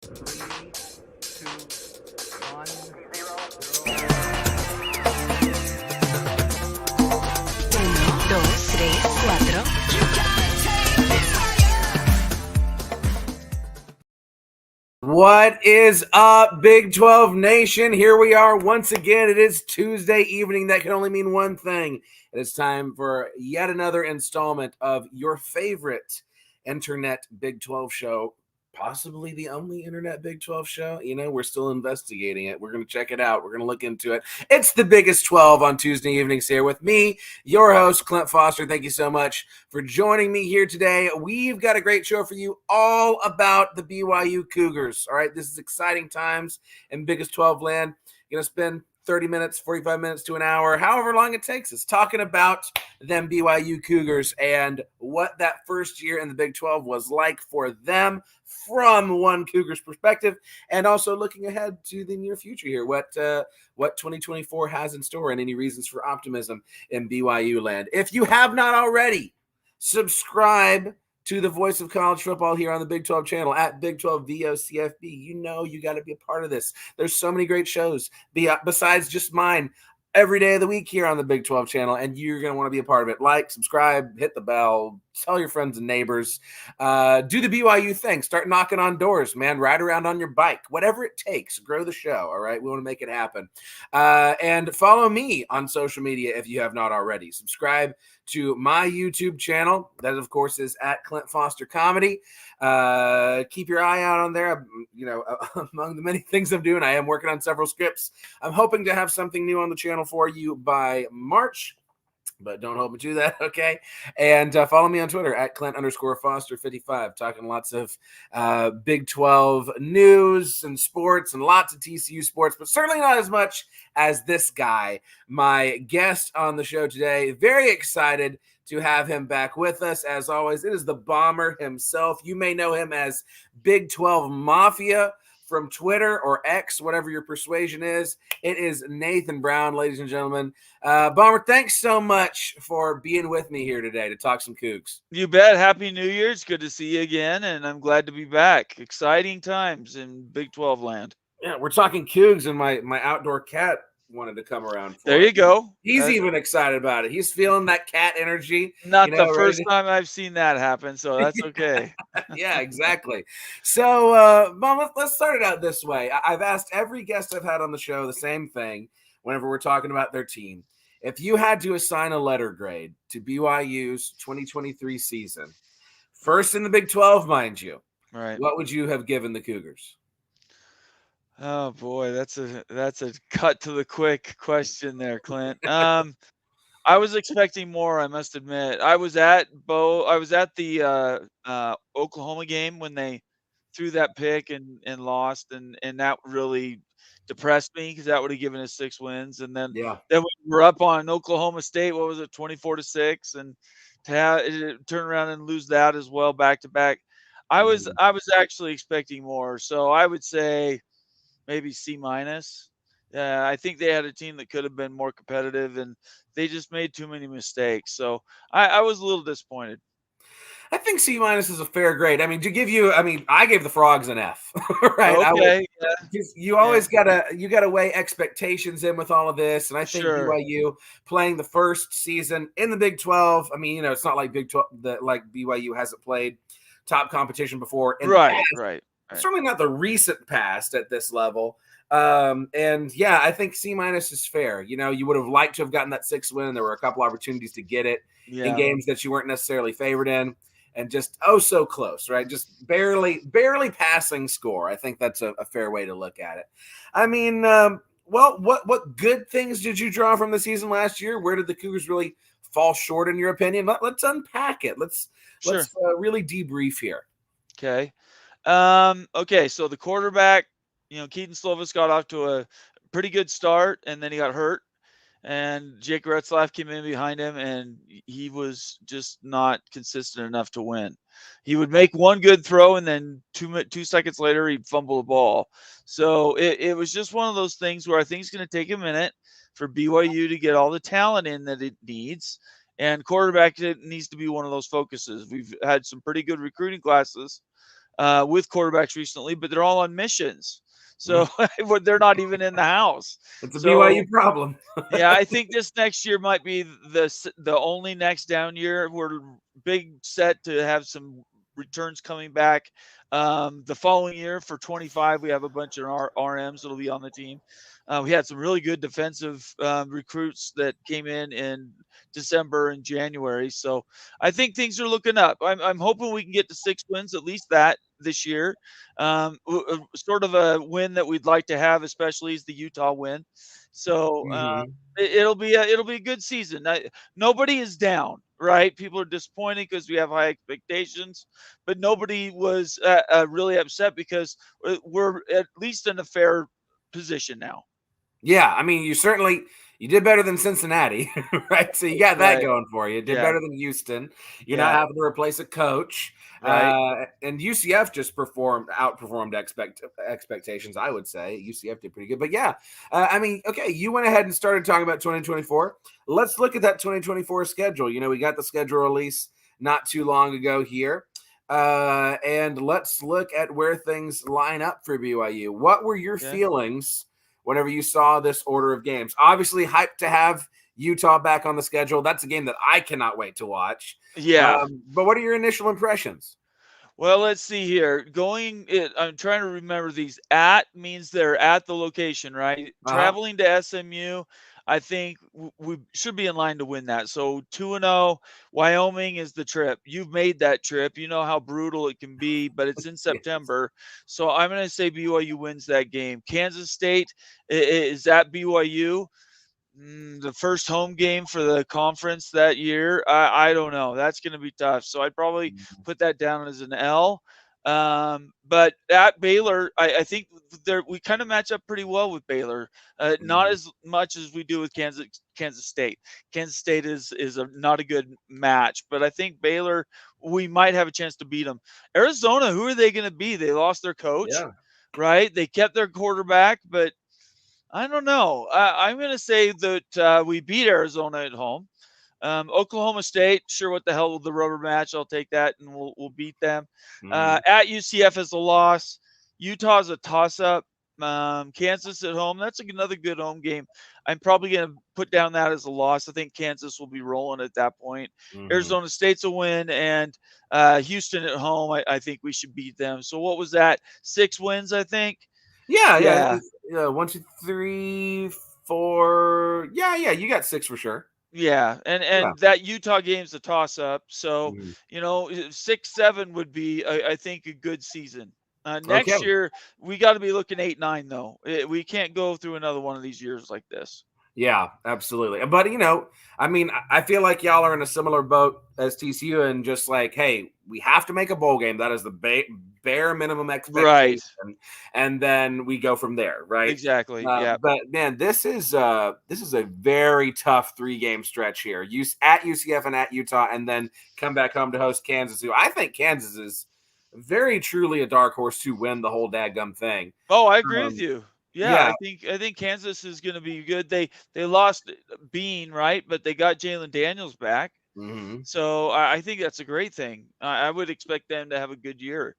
Three, two, one, zero. Uno, dos, tres, cuatro. What is up, Big 12 Nation? Here we are once again. It is Tuesday evening. That can only mean one thing. It is time for yet another installment of your favorite internet Big 12 show, possibly the only internet Big 12 show. You know, we're still investigating it. We're going to check it out. We're going to look into it. It's the Biggest 12 on Tuesday evenings here with me, your host, Clint Foster. Thank you so much for joining me here today. We've got a great show for you all about the BYU Cougars. All right, this is exciting times in Biggest 12 land. Going to spend 30 minutes, 45 minutes to an hour, however long it takes us, talking about them BYU Cougars and what that first year in the Big 12 was like for them from one Cougars perspective, and also looking ahead to the near future here, what 2024 has in store and any reasons for optimism in BYU land. If you have not already, subscribe to the voice of college football here on the Big 12 channel at Big 12 VOCFB. You know you got to be a part of this. There's so many great shows besides just mine every day of the week here on the Big 12 channel, and you're going to want to be a part of it. Like, subscribe, hit the bell, tell your friends and neighbors. Do the BYU thing. Start knocking on doors, man. Ride around on your bike. Whatever it takes. Grow the show, all right? We want to make it happen. And follow me on social media if you have not already. Subscribe to my YouTube channel. That, of course, is at Clint Foster Comedy. Keep your eye out on there. You know, among the many things I'm doing, I am working on several scripts. I'm hoping to have something new on the channel for you by March, but don't hold me to that, okay? And follow me on Twitter at Clint_Foster55, talking lots of Big 12 news and sports and lots of TCU sports, but certainly not as much as this guy, my guest on the show today. Very excited to have him back with us. As always, it is the Bomber himself. You may know him as Big 12 Mafia from Twitter or X, whatever your persuasion is. It is Nathan Brown, ladies and gentlemen. Bomber, thanks so much for being with me here today to talk some Cougs. You bet. Happy New Year. It's good to see you again, and I'm glad to be back. Exciting times in Big 12 land. Yeah, we're talking Cougs, and my outdoor cat wanted to come around. There you go. He's even excited about it. He's feeling that cat energy. Not the first time I've seen that happen, so that's okay. Yeah, exactly. So, Mom, let's start it out this way. I've asked every guest I've had on the show the same thing whenever we're talking about their team. If you had to assign a letter grade to BYU's 2023 season, first in the Big 12, mind you, right, what would you have given the Cougars? Oh boy, that's a cut to the quick question there, Clint. I was expecting more, I must admit. I was at the Oklahoma game when they threw that pick and lost, and that really depressed me because that would have given us 6 wins. And then Yeah. we were up on Oklahoma State. What was it, 24-6, and to have it turn around and lose that as well back to back. I was actually expecting more, so I would say maybe C-. I think they had a team that could have been more competitive, and they just made too many mistakes. So I was a little disappointed. I think C- is a fair grade. I mean, I gave the Frogs an F, right? Okay. You always gotta weigh expectations in with all of this, and I think BYU playing the first season in the Big 12. I mean, you know, it's not like Big 12 that like BYU hasn't played top competition before. Right. Certainly not the recent past at this level. And yeah, I think C- is fair. You know, you would have liked to have gotten that 6th win. There were a couple opportunities to get it in games that you weren't necessarily favored in, and just so close, right? Just barely passing score. I think that's a fair way to look at it. I mean, well, what good things did you draw from the season last year? Where did the Cougars really fall short in your opinion? Let's unpack it. Let's really debrief here. Okay. Okay, so the quarterback, Keaton Slovis got off to a pretty good start, and then he got hurt, and Jake Retzlaff came in behind him, and he was just not consistent enough to win. He would make one good throw, and then 2 seconds later, he'd fumble the ball. So it was just one of those things where I think it's going to take a minute for BYU to get all the talent in that it needs, and quarterback needs to be one of those focuses. We've had some pretty good recruiting classes with quarterbacks recently, but they're all on missions. So they're not even in the house. It's a So BYU problem. yeah, I think this next year might be the only next down year. We're big set to have some returns coming back. The following year for 25, we have a bunch of RMs that'll be on the team. We had some really good defensive recruits that came in December and January. So I think things are looking up. I'm hoping we can get to 6 wins, at least that this year. Sort of a win that we'd like to have, especially is the Utah win. So it'll be a good season. Nobody is down, right? People are disappointed because we have high expectations, but nobody was really upset because we're at least in a fair position now. Yeah, I mean, you did better than Cincinnati, right? So you got that Right. going for you. Did Yeah. better than Houston. You're not Yeah. having to replace a coach. Right. And UCF just outperformed expectations, I would say. UCF did pretty good. But yeah, I mean, okay, you went ahead and started talking about 2024. Let's look at that 2024 schedule. We got the schedule release not too long ago here. And let's look at where things line up for BYU. What were your feelings whenever you saw this order of games? Obviously hyped to have Utah back on the schedule. That's a game that I cannot wait to watch. Yeah. But what are your initial impressions? Well, let's see here. I'm trying to remember these. At means they're at the location, right? Traveling to SMU, I think we should be in line to win that. So 2-0, Wyoming is the trip. You've made that trip. You know how brutal it can be, but it's in September. So I'm going to say BYU wins that game. Kansas State is at BYU. The first home game for the conference that year, I don't know. That's going to be tough. So I'd probably put that down as an L. But at Baylor, I think we kind of match up pretty well with Baylor. Not as much as we do with Kansas State. Kansas State is not a good match, but I think Baylor, we might have a chance to beat them. Arizona, who are they going to be? They lost their coach, right? They kept their quarterback, but I don't know. I'm going to say that we beat Arizona at home. Oklahoma State, sure, what the hell with the rubber match? I'll take that, and we'll beat them. At UCF is a loss. Utah's a toss-up. Kansas at home, that's another good home game. I'm probably going to put down that as a loss. I think Kansas will be rolling at that point. Arizona State's a win, and Houston at home, I think we should beat them. So what was that? 6 wins, I think? Yeah. 1, 2, 3, 4. Yeah, you got 6 for sure. Yeah, and that Utah game's a toss-up. So 6-7 would be, I think, a good season. Next year, we got to be looking 8-9 though. We can't go through another one of these years like this. Yeah, absolutely. But I mean, I feel like y'all are in a similar boat as TCU, and just like, hey, we have to make a bowl game. That is the bare minimum expectation, right? And then we go from there, right? Exactly. Yeah. But man, this is a very tough 3-game stretch here. At UCF and at Utah, and then come back home to host Kansas, who I think Kansas is very truly a dark horse to win the whole dadgum thing. Oh, I agree with you. Yeah, I think Kansas is going to be good. They lost Bean, right? But they got Jalen Daniels back. So I think that's a great thing. I would expect them to have a good year.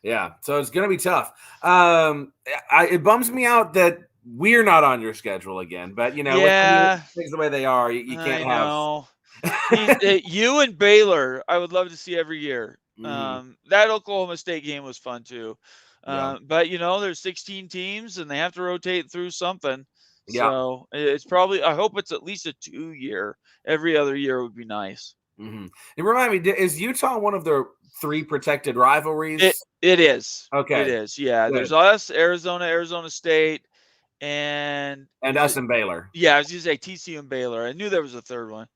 Yeah, so it's going to be tough. It bums me out that we're not on your schedule again. But, with things the way they are, you can't have. You and Baylor, I would love to see every year. That Oklahoma State game was fun too. But there's 16 teams and they have to rotate through something. So it's probably, I hope it's at least a 2-year. Every other year would be nice. And remind me, is Utah one of the 3 protected rivalries? It is. Okay. It is. Yeah. Good. There's us, Arizona State, and us and Baylor. Yeah, I was going to say TCU and Baylor. I knew there was a third one.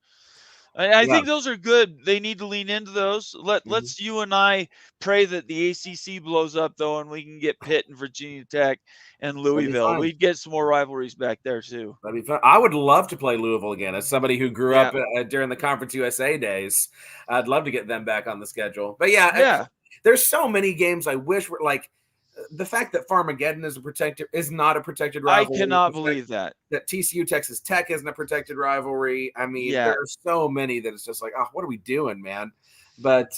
I think those are good. They need to lean into those. Let's you and I pray that the ACC blows up, though, and we can get Pitt and Virginia Tech and Louisville. We'd get some more rivalries back there, too. That'd be fun. I would love to play Louisville again. As somebody who grew up during the Conference USA days, I'd love to get them back on the schedule. But, there's so many games I wish were like – the fact that Farmageddon is not a protected rivalry. I cannot believe that TCU Texas Tech isn't a protected rivalry. I mean, there are so many that it's just like, oh, what are we doing, man? But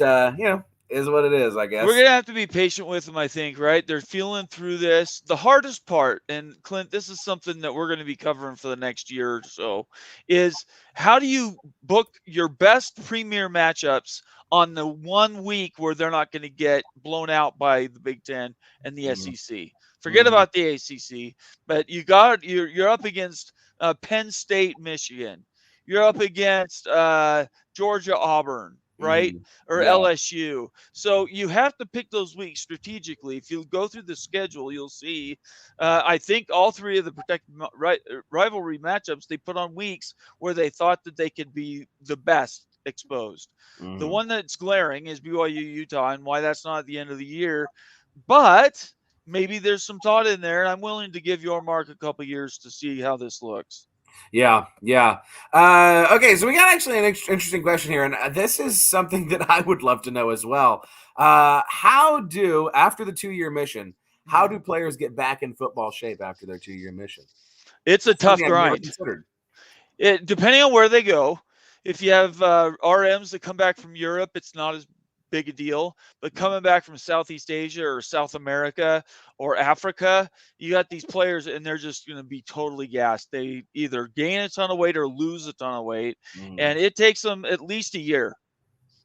is what it is, I guess. We're gonna have to be patient with them, I think, right? They're feeling through this. The hardest part, and Clint, this is something that we're going to be covering for the next year or so, is how do you book your best premier matchups on the 1 week where they're not going to get blown out by the Big Ten and the Mhm. SEC? Forget about the ACC, but you're up against Penn State, Michigan. You're up against Georgia, Auburn, right? Mhm. Or Yeah. LSU. So you have to pick those weeks strategically. If you go through the schedule, you'll see. I think all three of the rivalry matchups they put on weeks where they thought that they could be the best exposed. The Mhm. one that's glaring is BYU Utah, and why that's not at the end of the year. But maybe there's some thought in there. I'm willing to give your mark a couple years to see how this looks. Yeah, yeah. Okay, so we got actually an interesting question here, and this is something that I would love to know as well. How do, after the 2-year mission, how do players get back in football shape after their 2-year mission? It's a That's tough something I've never grind. considered. Depending on where they go, if you have RMs that come back from Europe, it's not as big a deal. But coming back from Southeast Asia or South America or Africa, you got these players and they're just going to be totally gassed. They either gain a ton of weight or lose a ton of weight, Mhm. and it takes them at least a year.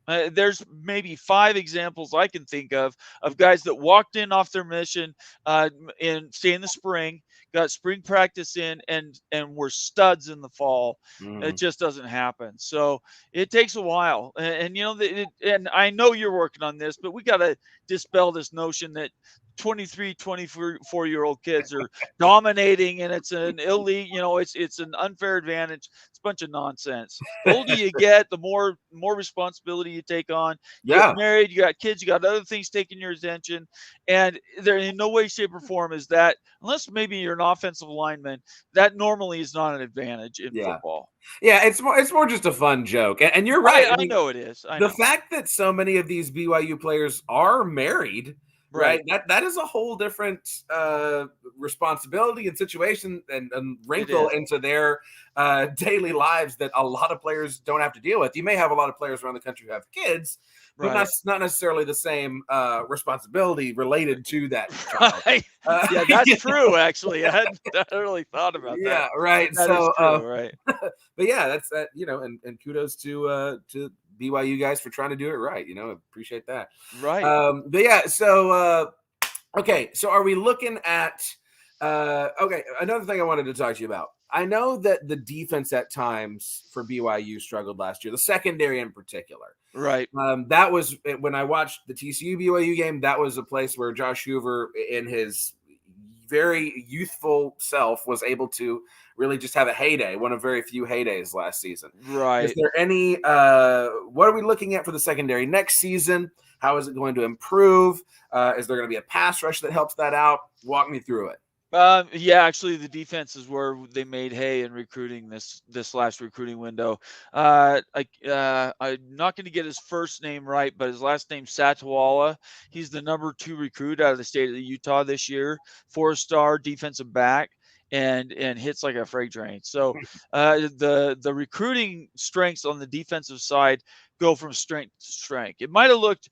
There's maybe 5 examples I can think of guys that walked in off their mission in say in the spring, got spring practice in, and were studs in the fall. It Mhm. just doesn't happen. So it takes a while, and you know, and I know you're working on this, but we got to dispel this notion that 23, 24-year-old kids are dominating and it's an elite, you know, it's an unfair advantage. It's a bunch of nonsense. The older you get, the more responsibility you take on. You get Yeah, married, you got kids, you got other things taking your attention, and there in no way, shape, or form is that, unless maybe you're an offensive lineman, that normally is not an advantage in yeah, football. yeah. It's more just a fun joke, and you're right. I I mean, know it is. I the know. fact that so many of these BYU players are married, right? Right. That is a whole different responsibility and situation and It wrinkle is. into their daily lives that a lot of players don't have to deal with. You may have a lot of players around the country who have kids, but Right. not necessarily the same responsibility related to that child. Right. Uh, Yeah, that's true. Actually, I hadn't really thought about that, yeah, but right. that is So, true. Right. but yeah, that's that. And kudos to BYU guys for trying to do it right. Appreciate that. Right. But yeah, so okay, so are we looking at okay, another thing I wanted to talk to you about. I know that the defense at times for BYU struggled last year, the secondary in particular. Right. That was when I watched the TCU BYU game. That was a place where Josh Hoover, in his very youthful self, was able to really just have a heyday, one of very few heydays last season. Is Right. there any what are we looking at for the secondary next season? How is it going to improve? Is there going to be a pass rush that helps that out? Walk me through it. Yeah, actually, the defense is where they made hay in recruiting this last recruiting window. I'm not going to get his first name right, but his last name Satawala. He's the number 2 recruit out of the state of Utah this year, 4-star defensive back, and hits like a freight train. So the recruiting strengths on the defensive side go from strength to strength. It might have looked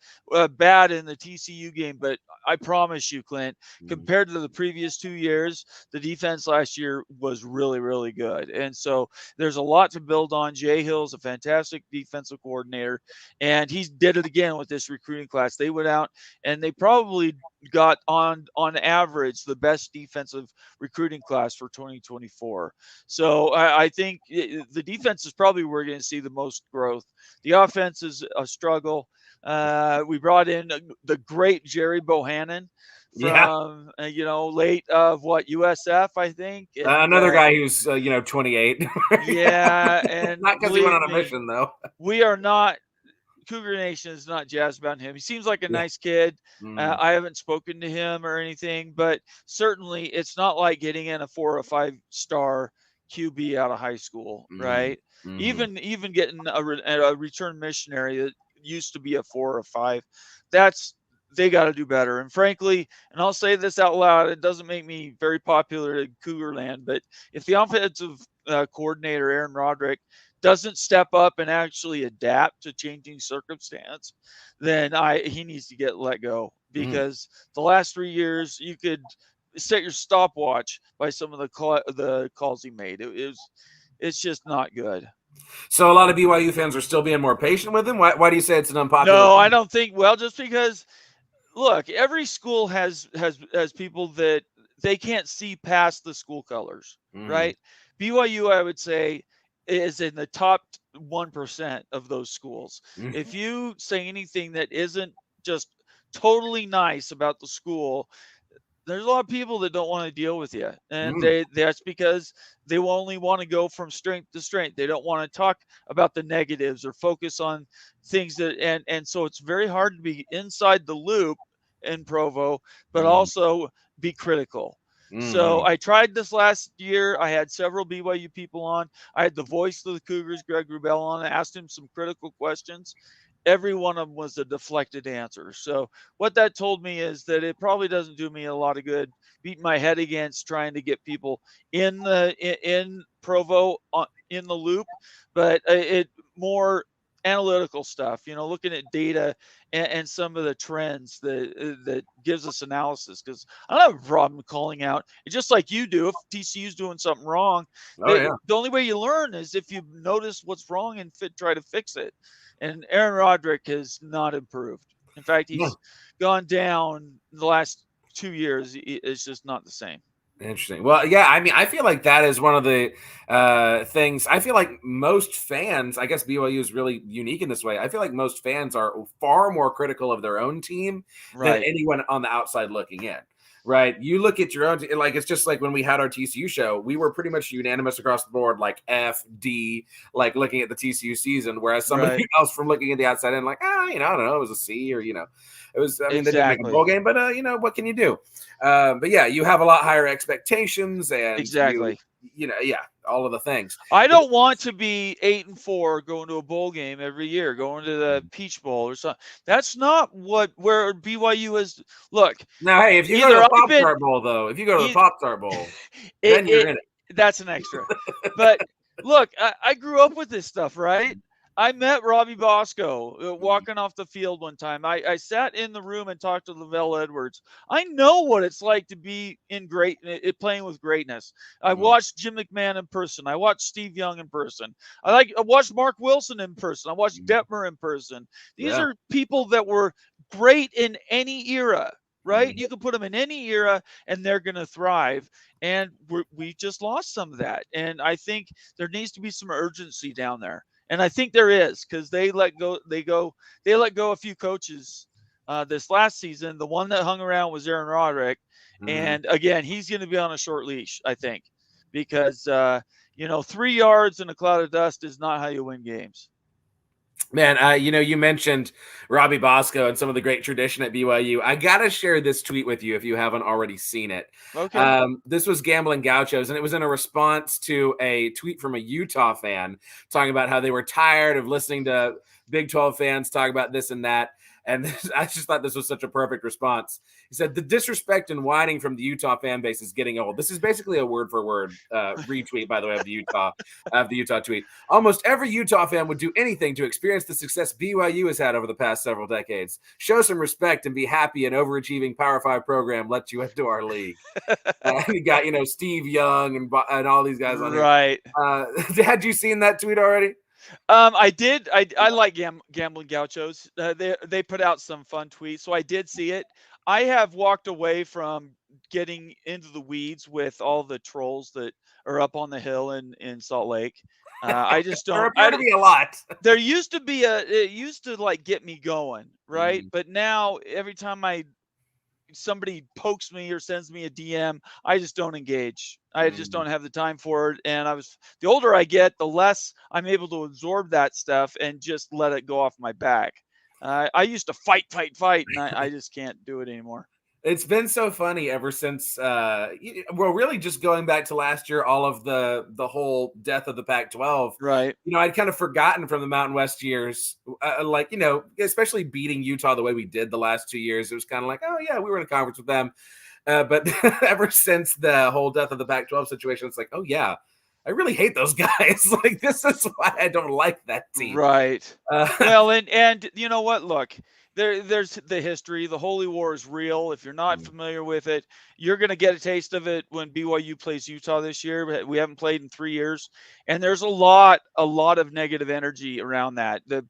bad in the TCU game, but I promise you, Clint, compared to the previous 2 years, the defense last year was really, really good. And so there's a lot to build on. Jay Hill's a fantastic defensive coordinator, and he did it again with this recruiting class. They went out and they probably got on average the best defensive recruiting class for 2024. So I think the defense is probably where we're going to see the most growth. The offense is a struggle. We brought in the great Jerry Bohannon Yeah, from late of USF, I think, and another guy who's 28. yeah, and Not because he went believe on a me, mission though. we are not. Cougar Nation is not jazzed about him. He seems like a Yeah. nice kid. Mm, I haven't spoken to him or anything, but certainly it's not like getting in a 4 or 5-star QB out of high school, mm, right? mhm. Even getting a return missionary that used to be a 4 or 5, that's they got to do better. And frankly, and I'll say this out loud, it doesn't make me very popular in Cougar land, but if the offensive coordinator Aaron Roderick doesn't step up and actually adapt to changing circumstance, then he needs to get let go, because the last 3 years you could set your stopwatch by some of the calls he made. It's just not good. So a lot of BYU fans are still being more patient with him. Why do you say it's an unpopular? No, I thing? don't think. Well, just because, look, every school has people that they can't see past the school colors, right? BYU, I would say, is in the top 1% of those schools. If you say anything that isn't just totally nice about the school, there's a lot of people that don't want to deal with you, and that's because they will only want to go from strength to strength. They don't want to talk about the negatives or focus on things that, and so it's very hard to be inside the loop in Provo, but also be critical. So I tried this last year. I had several BYU people on. I had the voice of the Cougars, Greg Wrubell, on. I asked him some critical questions. Every one of them was a deflected answer. So what that told me is that it probably doesn't do me a lot of good beating my head against trying to get people in Provo in the loop, but it more analytical stuff, looking at data and some of the trends that gives us analysis. Because I don't have a problem calling out. It's just like you do. If TCU's doing something wrong, the only way you learn is if you notice what's wrong and try to fix it. And Aaron Roderick has not improved. In fact, he's gone down in the last 2 years. It's just not the same. Interesting. Well, yeah, I mean, I feel like that is one of the things. I feel like most fans, I guess BYU is really unique in this way. I feel like most fans are far more critical of their own team than anyone on the outside looking in. Right. You look at your own, like, it's just like when we had our TCU show, we were pretty much unanimous across the board, like F, D, like looking at the TCU season, whereas somebody else from looking at the outside in, like, I don't know, it was a C, or, it was, I mean, they didn't make a bowl game, but, what can you do? But yeah, you have a lot higher expectations and all of the things. I don't want to be 8-4 going to a bowl game every year, going to the Peach Bowl or something. That's not where BYU is. Look. Now, hey, if you go to the Pop-Tart Bowl, though, then you're in it. That's an extra. But look, I grew up with this stuff, right? I met Robbie Bosco walking off the field one time. I sat in the room and talked to Lavelle Edwards. I know what it's like to be playing with greatness. I watched Jim McMahon in person. I watched Steve Young in person. I watched Mark Wilson in person. I watched Detmer in person. These are people that were great in any era, right? You can put them in any era and they're going to thrive. And we just lost some of that. And I think there needs to be some urgency down there. And I think there is, because they let go a few coaches this last season. The one that hung around was Aaron Roderick. And again, he's going to be on a short leash, I think, because 3 yards in a cloud of dust is not how you win games. Man, you mentioned Robbie Bosco and some of the great tradition at BYU. I got to share this tweet with you if you haven't already seen it. Okay. This was Gambling Gauchos, and it was in a response to a tweet from a Utah fan talking about how they were tired of listening to Big 12 fans talk about this and that. And I just thought this was such a perfect response. He said, the disrespect and whining from the Utah fan base is getting old. This is basically a word for word retweet, by the way, of the Utah tweet. Almost every Utah fan would do anything to experience the success BYU has had over the past several decades. Show some respect and be happy an overachieving Power 5 program lets you into our league. You got, Steve Young and all these guys on here. Right. Had you seen that tweet already? I did. I like Gambling Gauchos. They put out some fun tweets, so I did see it. I have walked away from getting into the weeds with all the trolls that are up on the hill in Salt Lake. I just don't. There appear to be a lot. There used to be it used to like get me going, right? But now every time somebody pokes me or sends me a DM, I just don't engage. I just don't have the time for it. And the older I get, the less I'm able to absorb that stuff and just let it go off my back. I used to fight, and I just can't do it anymore. It's been so funny ever since, really just going back to last year, all of the whole death of the Pac-12. Right. I'd kind of forgotten from the Mountain West years, especially beating Utah the way we did the last 2 years. It was kind of like, oh, yeah, we were in a conference with them. But ever since the whole death of the Pac-12 situation, it's like, oh, yeah, I really hate those guys. Like, this is why I don't like that team. Right. Uh, Well, and you know what? Look, there's the history. The Holy War is real. If you're not familiar with it, you're going to get a taste of it when BYU plays Utah this year. We haven't played in 3 years, and there's a lot of negative energy around that. The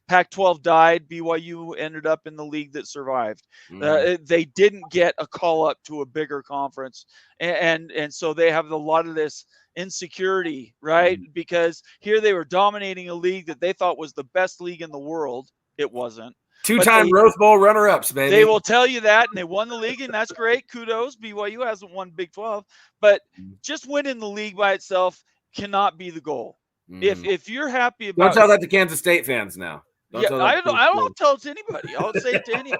Pac-12 died. BYU ended up in the league that survived. They didn't get a call up to a bigger conference, and so they have a lot of this insecurity, right? Because here they were dominating a league that they thought was the best league in the world. It wasn't. But Two-time Rose Bowl runner-ups, baby. they will tell you that, and they won the league, and that's great. Kudos. BYU hasn't won Big 12, but just winning the league by itself cannot be the goal. If you're happy about, don't tell that to Kansas State fans now. I don't tell it to anybody. I'll say it to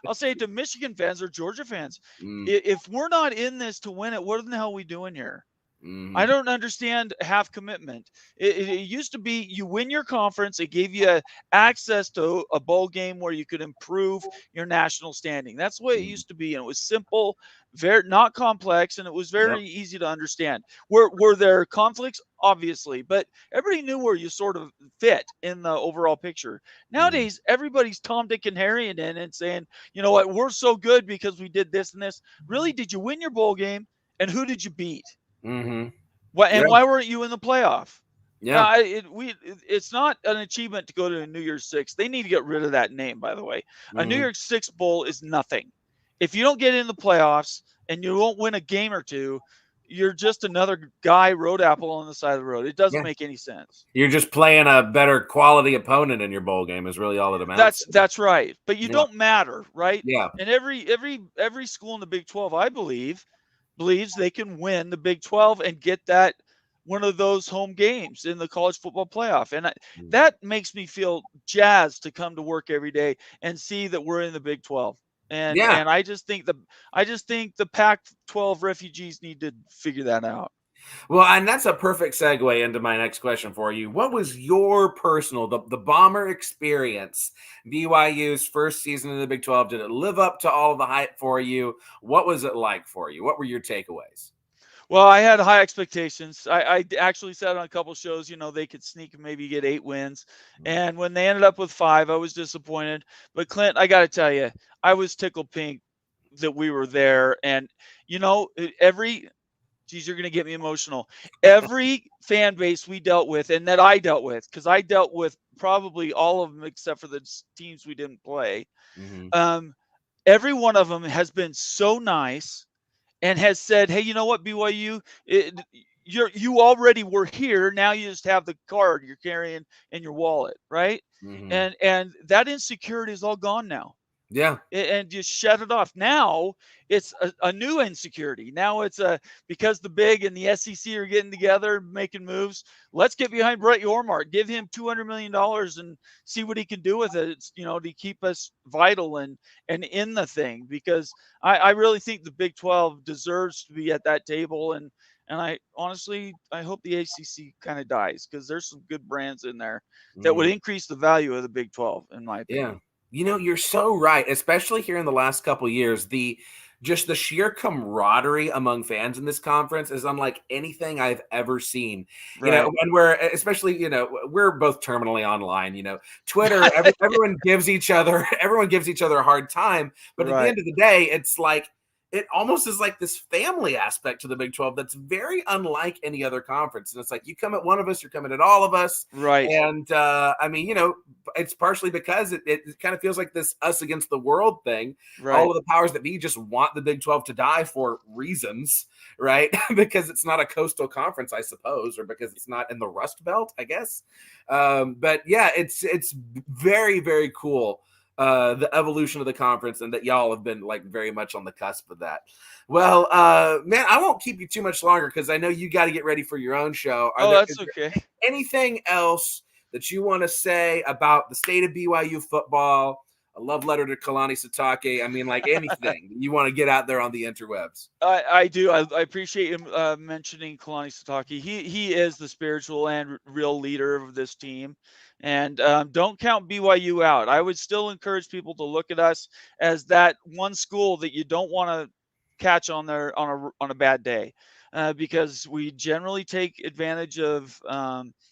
I'll say it to Michigan fans or Georgia fans. If we're not in this to win it, what in the hell are we doing here? I don't understand half commitment. It used to be you win your conference. It gave you access to a bowl game where you could improve your national standing. That's the way it used to be. And it was simple, very not complex, and it was very easy to understand. Were there conflicts? Obviously, but everybody knew where you sort of fit in the overall picture. Nowadays, everybody's Tom, Dick, and Harry in and saying, you know what, we're so good because we did this and this. Really, did you win your bowl game? And who did you beat? Why weren't you in the playoff? Yeah. It's not an achievement to go to a New Year's Six. They need to get rid of that name, by the way. A New Year's Six bowl is nothing. If you don't get in the playoffs and you won't win a game or two, you're just another guy road apple on the side of the road. It doesn't make any sense. You're just playing a better quality opponent in your bowl game is really all it amounts to. That's right. But you don't matter, right? Yeah. And every school in the Big 12, I believes they can win the Big 12 and get that one of those home games in the college football playoff. And that makes me feel jazzed to come to work every day and see that we're in the Big 12. And I just think the Pac-12 refugees need to figure that out. Well, and that's a perfect segue into my next question for you. What was your personal, the Bomber experience, BYU's first season in the Big 12? Did it live up to all of the hype for you? What was it like for you? What were your takeaways? Well, I had high expectations. I actually said on a couple shows, they could sneak and maybe get 8 wins. And when they ended up with 5, I was disappointed. But Clint, I got to tell you, I was tickled pink that we were there. And, you're going to get me emotional. Every fan base we dealt with and that I dealt with, because I dealt with probably all of them except for the teams we didn't play. Every one of them has been so nice and has said, hey, you know what, BYU, you already were here. Now you just have the card you're carrying in your wallet, right? And that insecurity is all gone now. Yeah. And just shut it off. Now it's a new insecurity. Now it's because the Big and the SEC are getting together, making moves. Let's get behind Brett Yormark, give him $200 million and see what he can do with it. To keep us vital and in the thing, because I really think the Big 12 deserves to be at that table. And I honestly, I hope the ACC kind of dies, because there's some good brands in there that would increase the value of the Big 12, in my opinion. Yeah. You're so right, especially here in the last couple of years. The sheer camaraderie among fans in this conference is unlike anything I've ever seen. And we're especially, we're both terminally online, Twitter, everyone gives each other a hard time. But at the end of the day, it's like, it almost is like this family aspect to the Big 12 that's very unlike any other conference. And it's like, you come at one of us, you're coming at all of us. Right. And it's partially because it kind of feels like this us against the world thing. Right. All of the powers that be just want the Big 12 to die for reasons, right? Because it's not a coastal conference, I suppose, or because it's not in the Rust Belt, I guess. But yeah, it's very, very cool. The evolution of the conference, and that y'all have been like very much on the cusp of that. Well, man, I won't keep you too much longer because I know you got to get ready for your own show. That's okay. Anything else that you want to say about the state of BYU football? A love letter to Kalani Sitake. I mean, like anything you want to get out there on the interwebs. I do. I appreciate him mentioning Kalani Sitake. He is the spiritual and real leader of this team. And don't count BYU out. I would still encourage people to look at us as that one school that you don't want to catch on a bad day, because we generally take advantage of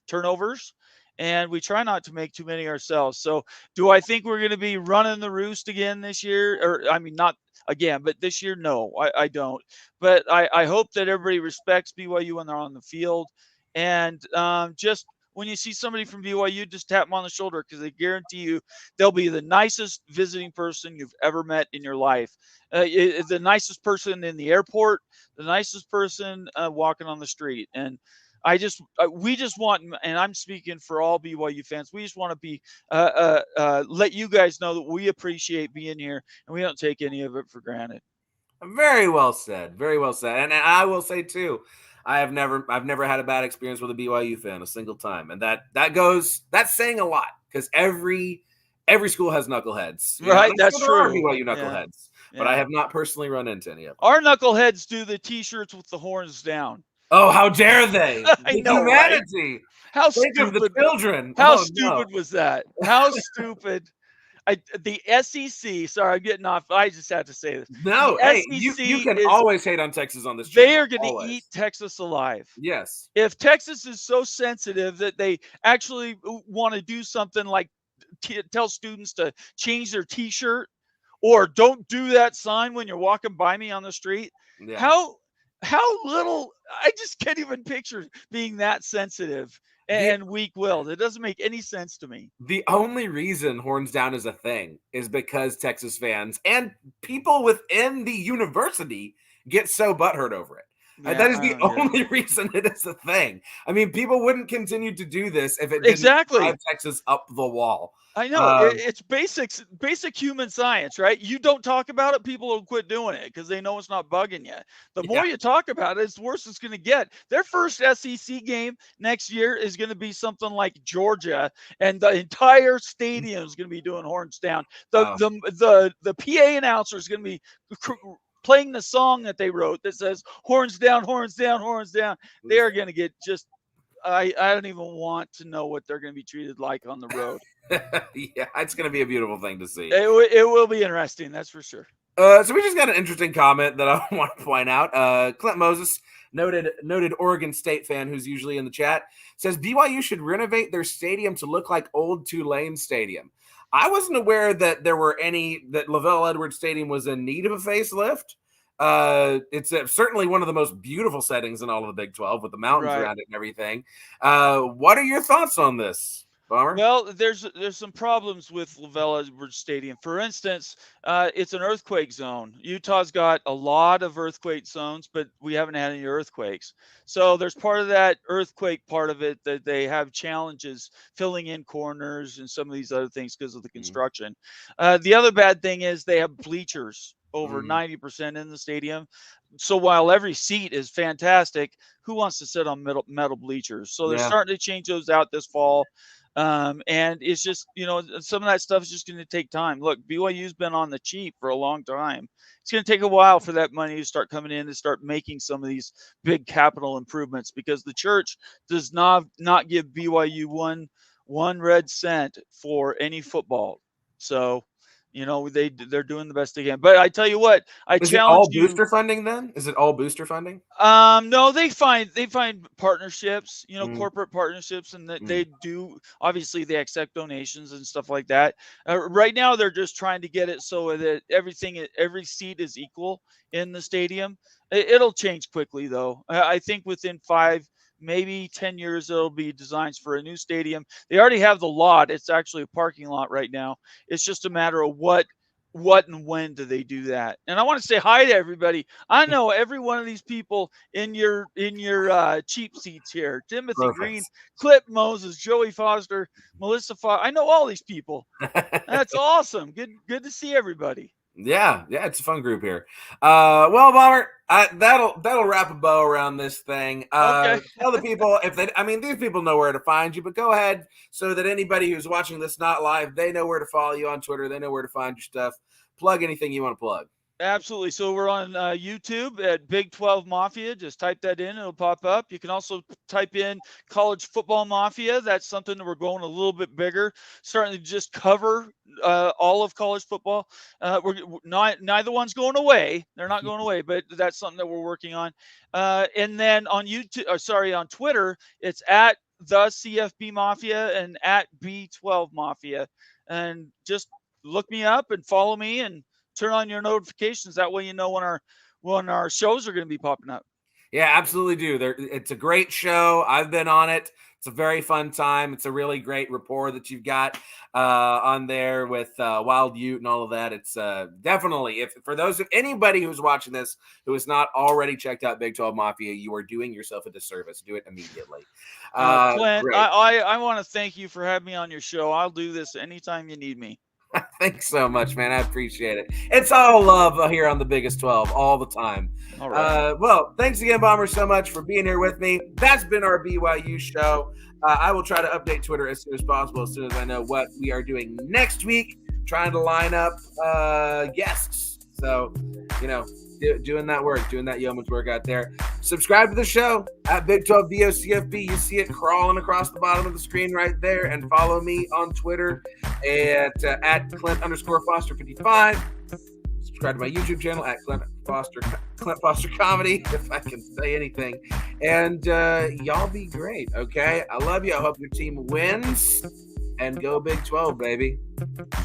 turnovers, and we try not to make too many ourselves. So, do I think we're going to be running the roost again this year? Or, I mean, not again, but this year, no, I don't. But I hope that everybody respects BYU when they're on the field, and just when you see somebody from BYU, just tap them on the shoulder, because I guarantee you they'll be the nicest visiting person you've ever met in your life. The nicest person in the airport, the nicest person walking on the street. And we just want, and I'm speaking for all BYU fans, we just want to be let you guys know that we appreciate being here, and we don't take any of it for granted. Very well said. Very well said. And I will say too, I've never had a bad experience with a BYU fan a single time, and that's saying a lot, because every school has knuckleheads, right? That's there are true. BYU knuckleheads, but I have not personally run into any of them. Our knuckleheads do the T-shirts with the horns down. Oh, how dare they! I The know, humanity. right? How Think stupid! of the children. How Oh, stupid no. was that? How stupid! The SEC. Sorry, I'm getting off. I just had to say this. No, The hey, SEC you can is. always hate on Texas on this They channel. are going to Always. eat Texas alive. Yes. If Texas is so sensitive that they actually want to do something like tell students to change their T-shirt, or don't do that sign when you're walking by me on the street, Yeah. how little, I just can't even picture being that sensitive and weak-willed. It doesn't make any sense to me. The only reason horns down is a thing is because Texas fans and people within the university get so butthurt over it. Yeah, that is the only reason it is a thing. I mean, people wouldn't continue to do this if it didn't drive Texas up the wall. I know. It's basic human science, right? You don't talk about it, people will quit doing it because they know it's not bugging you. The more you talk about it, it's worse it's going to get. Their first SEC game next year is going to be something like Georgia, and the entire stadium is going to be doing horns down. The PA announcer is going to be playing the song that they wrote that says horns down, horns down, horns down. They are going to get just, I don't even want to know what they're going to be treated like on the road. Yeah, it's going to be a beautiful thing to see. It will be interesting, that's for sure. So we just got an interesting comment that I want to point out. Clint Moses, noted Oregon State fan who's usually in the chat, says BYU should renovate their stadium to look like old Tulane Stadium. I wasn't aware that that Lavelle Edwards Stadium was in need of a facelift. It's certainly one of the most beautiful settings in all of the Big 12 with the mountains around it and everything. What are your thoughts on this, Bomber? Well, there's some problems with Lavelle Edwards Stadium. For instance, it's an earthquake zone. Utah's got a lot of earthquake zones, but we haven't had any earthquakes. So there's part of that earthquake part of it that they have challenges filling in corners and some of these other things because of the construction. The other bad thing is they have bleachers over 90% in the stadium. So while every seat is fantastic, who wants to sit on metal bleachers? So they're starting to change those out this fall. And it's just, some of that stuff is just going to take time. Look, BYU's been on the cheap for a long time. It's going to take a while for that money to start coming in and start making some of these big capital improvements, because the church does not give BYU one red cent for any football. So, they're doing the best they can. But I tell you what, Is it all booster funding then? Is it all booster funding? No, they find partnerships, corporate partnerships, and that they do, obviously they accept donations and stuff like that. Right now they're just trying to get it so that every seat is equal in the stadium. It'll change quickly though. I think within 5, maybe 10 years, it'll be designs for a new stadium. They already have the lot. It's actually a parking lot right now. It's just a matter of what and when do they do that. And I want to say hi to everybody. I know every one of these people in your cheap seats here. Timothy Green, Clip Moses, Joey Foster, Melissa Foster. I know all these people. That's awesome. Good to see everybody. Yeah, it's a fun group here. Well, Bomber, that'll wrap a bow around this thing. Okay. Tell the people these people know where to find you, but go ahead so that anybody who's watching this not live, they know where to follow you on Twitter. They know where to find your stuff. Plug anything you want to plug. Absolutely. So we're on YouTube at Big 12 Mafia. Just type that in. It'll pop up. You can also type in College Football Mafia. That's something that we're going a little bit bigger, starting to just cover all of college football. We're not, neither one's going away. They're not going away, but that's something that we're working on. And then on YouTube, on Twitter, it's at the CFB Mafia and at B12 Mafia. And just look me up and follow me and turn on your notifications. That way you know when our shows are going to be popping up. Yeah, absolutely do. It's a great show. I've been on it. It's a very fun time. It's a really great rapport that you've got on there with Wild Ute and all of that. It's definitely, if anybody who's watching this who has not already checked out Big 12 Mafia, you are doing yourself a disservice. Do it immediately. Clint, I want to thank you for having me on your show. I'll do this anytime you need me. Thanks so much, man. I appreciate it. It's all love here on the Biggest 12 all the time. All right. Well, thanks again, Bomber, so much for being here with me. That's been our BYU show. I will try to update Twitter as soon as possible, as soon as I know what we are doing next week, trying to line up guests. So, doing that work, doing that yeoman's work out there. Subscribe to the show at Big 12 BOCFB. You see it crawling across the bottom of the screen right there. And follow me on Twitter at Clint_Foster55. Subscribe to my YouTube channel at Clint Foster Comedy, if I can say anything. And y'all be great, okay? I love you. I hope your team wins. And go Big 12, baby.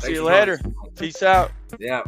See you later. Peace out. Yeah.